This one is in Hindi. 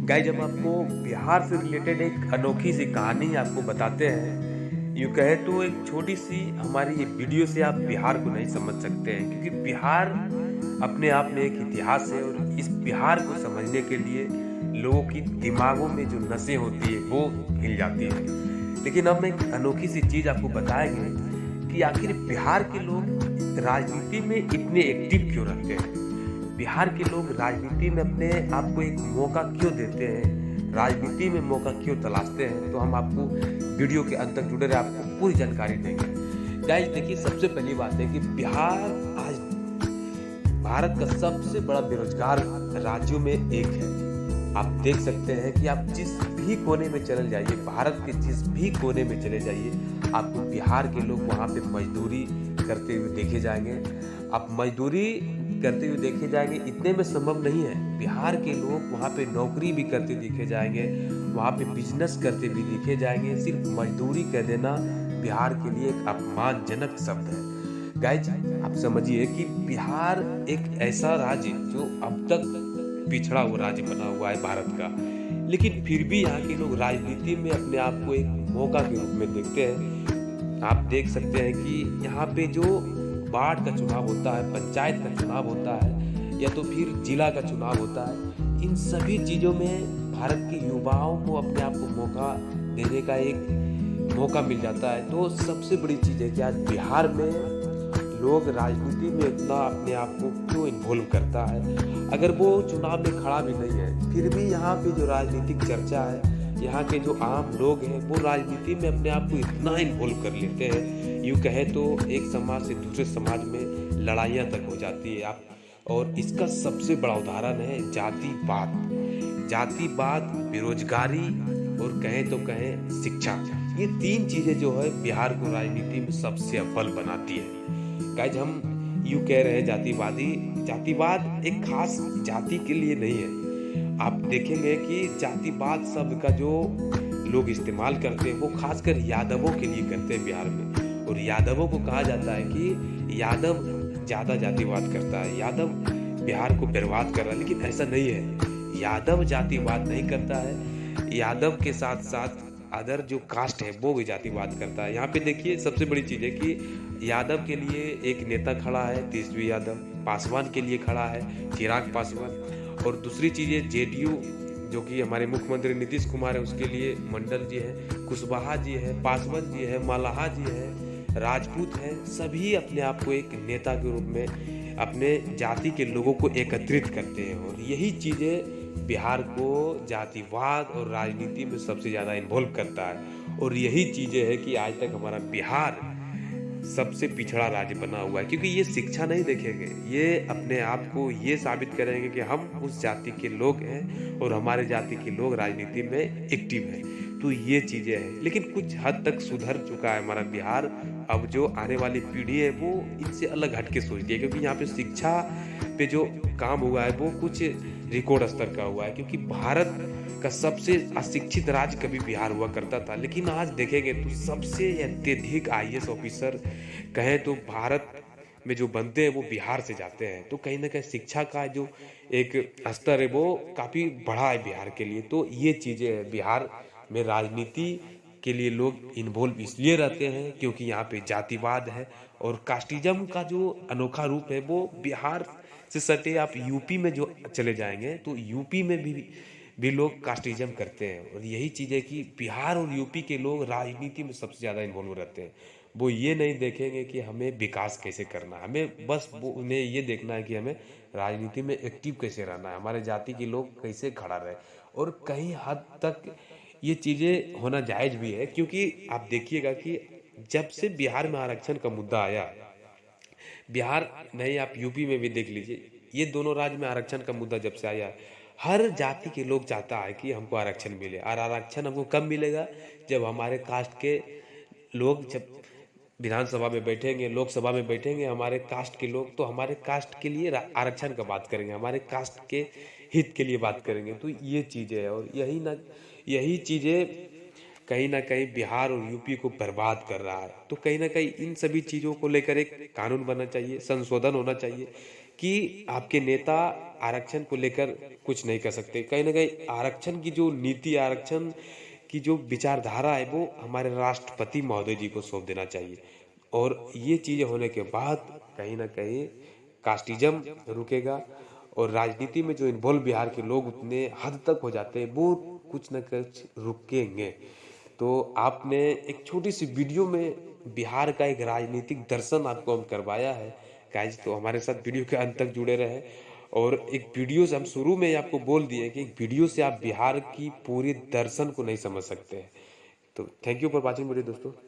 गाइस जब आपको बिहार से रिलेटेड एक अनोखी सी कहानी आपको बताते हैं, यूँ कहें तो एक छोटी-सी हमारी ये वीडियो से आप बिहार को नहीं समझ सकते हैं क्योंकि बिहार अपने आप में एक इतिहास है और इस बिहार को समझने के लिए लोगों की दिमागों में जो नसें होती है वो हिल जाती है। लेकिन हम एक अनोखी सी चीज़ आपको बताएँगे कि आखिर बिहार के लोग राजनीति में इतने एक्टिव क्यों रहते हैं? बिहार के लोग राजनीति में अपने आप को एक मौका क्यों देते हैं? राजनीति में मौका क्यों तलाशते हैं? तो हम आपको वीडियो के अंत तक जुड़े रहे, आपको पूरी जानकारी देंगे। गाइस देखिए, सबसे पहली बात है कि बिहार आज भारत का सबसे बड़ा बेरोजगार राज्यों में एक है। आप देख सकते हैं कि आप जिस भी कोने में चले जाइए, भारत के जिस भी कोने में चले जाइए, आपको बिहार के लोग वहाँ पे मजदूरी करते हुए देखे जाएँगे। आप मजदूरी करते हुए देखे जाएँगे, इतने में संभव नहीं है। बिहार के लोग वहाँ पे नौकरी भी करते देखे जाएँगे, वहाँ पे बिज़नेस करते भी देखे जाएँगे। सिर्फ़ मज़दूरी कह देना बिहार के लिए एक अपमानजनक शब्द है। गाइज़ आप समझिए कि बिहार एक ऐसा राज्य जो अब तक पिछड़ा हुआ राज्य बना हुआ है भारत का, लेकिन फिर भी यहाँ के लोग राजनीति में अपने आप को एक मौका के रूप में देखते हैं। आप देख सकते हैं कि यहाँ पे जो वार्ड का चुनाव होता है, पंचायत का चुनाव होता है या तो फिर जिला का चुनाव होता है, इन सभी चीज़ों में भारत के युवाओं को अपने आप को मौका देने का एक मौका मिल जाता है। तो सबसे बड़ी चीज़ है कि आज बिहार में लोग राजनीति में इतना अपने आप को क्यों इन्वॉल्व करता है। अगर वो चुनाव में खड़ा भी नहीं है, फिर भी यहाँ पे जो राजनीतिक चर्चा है, यहाँ के जो आम लोग हैं वो राजनीति में अपने आप को इतना इन्वॉल्व कर लेते हैं, यूँ कहें तो एक समाज से दूसरे समाज में लड़ाइयाँ तक हो जाती है। आप और इसका सबसे बड़ा उदाहरण है जातिवाद, बेरोजगारी और कहें तो कहें शिक्षा। ये 3 चीज़ें जो है बिहार को राजनीति में सबसे अव्वल बनाती है। गाइज हम यूँ कह रहे हैं जातिवाद एक खास जाति के लिए नहीं है। आप देखेंगे कि जातिवाद शब्द का जो लोग इस्तेमाल करते हैं वो खासकर यादवों के लिए करते हैं बिहार में, और यादवों को कहा जाता है कि यादव ज़्यादा जातिवाद करता है, यादव बिहार को बर्बाद कर रहा है। लेकिन ऐसा नहीं है, यादव जातिवाद नहीं करता है। यादव के साथ साथ अदर जो कास्ट है वो भी जातिवाद करता है। यहाँ पे देखिए सबसे बड़ी चीज़ है कि यादव के लिए एक नेता खड़ा है तेजस्वी यादव, पासवान के लिए खड़ा है चिराग पासवान, और दूसरी चीज़ है जेडीयू जो कि हमारे मुख्यमंत्री नीतीश कुमार है उसके लिए मंडल जी है, कुशवाहा जी है, पासवान जी है, मल्लाहा जी है, राजपूत है। सभी अपने आप को एक नेता के रूप में अपने जाति के लोगों को एकत्रित करते हैं, और यही चीज़ें बिहार को जातिवाद और राजनीति में सबसे ज़्यादा इन्वॉल्व करता है। और यही चीज़ें है कि आज तक हमारा बिहार सबसे पिछड़ा राज्य बना हुआ है, क्योंकि ये शिक्षा नहीं देखेंगे, ये अपने आप को ये साबित करेंगे कि हम उस जाति के लोग हैं और हमारे जाति के लोग राजनीति में एक्टिव हैं। तो ये चीज़ें हैं, लेकिन कुछ हद तक सुधर चुका है हमारा बिहार। अब जो आने वाली पीढ़ी है वो इनसे अलग हट के सोचती है, क्योंकि यहाँ पे शिक्षा पे जो काम हुआ है वो कुछ रिकॉर्ड स्तर का हुआ है। क्योंकि भारत का सबसे अशिक्षित राज्य कभी बिहार हुआ करता था, लेकिन आज देखेंगे तो सबसे अत्यधिक आईएएस ऑफिसर कहें तो भारत में जो बनते हैं वो बिहार से जाते हैं। तो कहीं ना कहीं शिक्षा का जो एक स्तर है वो काफ़ी बड़ा है बिहार के लिए। तो ये चीज़ें हैं, बिहार में राजनीति के लिए लोग इन्वॉल्व इसलिए रहते हैं क्योंकि यहाँ पे जातिवाद है, और कास्टिज्म का जो अनोखा रूप है वो बिहार से सटे आप यूपी में जो चले जाएंगे तो यूपी में भी लोग कास्टिज्म करते हैं। और यही चीज़ है कि बिहार और यूपी के लोग राजनीति में सबसे ज़्यादा इन्वॉल्व रहते हैं। वो ये नहीं देखेंगे कि हमें विकास कैसे करना है, हमें बस वो उन्हें ये देखना है कि हमें राजनीति में एक्टिव कैसे रहना है, हमारे जाति के लोग कैसे खड़ा रहे। और कहीं हद तक ये चीज़ें होना जायज़ भी है, क्योंकि आप देखिएगा कि जब से बिहार में आरक्षण का मुद्दा आया, बिहार नहीं आप यूपी में भी देख लीजिए, ये दोनों राज्य में आरक्षण का मुद्दा जब से आया, हर जाति के लोग चाहता है कि हमको आरक्षण मिले। और आरक्षण हमको कब मिलेगा? जब हमारे कास्ट के लोग जब विधानसभा में बैठेंगे, लोकसभा में बैठेंगे हमारे कास्ट के लोग, तो हमारे कास्ट के लिए आरक्षण का बात करेंगे, हमारे कास्ट के हित के लिए बात करेंगे। तो ये चीज़ें है, और यही चीज़ें कहीं ना कहीं बिहार और यूपी को बर्बाद कर रहा है। तो कहीं ना कहीं इन सभी चीज़ों को लेकर एक कानून बनना चाहिए, संशोधन होना चाहिए, कि आपके नेता आरक्षण को लेकर कुछ नहीं कर सकते। कहीं न कहीं आरक्षण की जो नीति, आरक्षण की जो विचारधारा है वो हमारे राष्ट्रपति महोदय जी को सौंप देना चाहिए। और ये चीज़ें होने के बाद कहीं न कहीं कास्टिज़्म रुकेगा और राजनीति में जो इन्वॉल्व बिहार के लोग उतने हद तक हो जाते हैं, वो कुछ न कुछ रुकेंगे। तो आपने एक छोटी-सी वीडियो में बिहार का एक राजनीतिक दर्शन आपको हम करवाया है। गाइज़ तो हमारे साथ वीडियो के अंत तक जुड़े रहें और एक वीडियो से हम शुरू में ही आपको बोल दिए कि एक वीडियो से आप बिहार की पूरी दर्शन को नहीं समझ सकते हैं। तो thank you for watching video दोस्तों।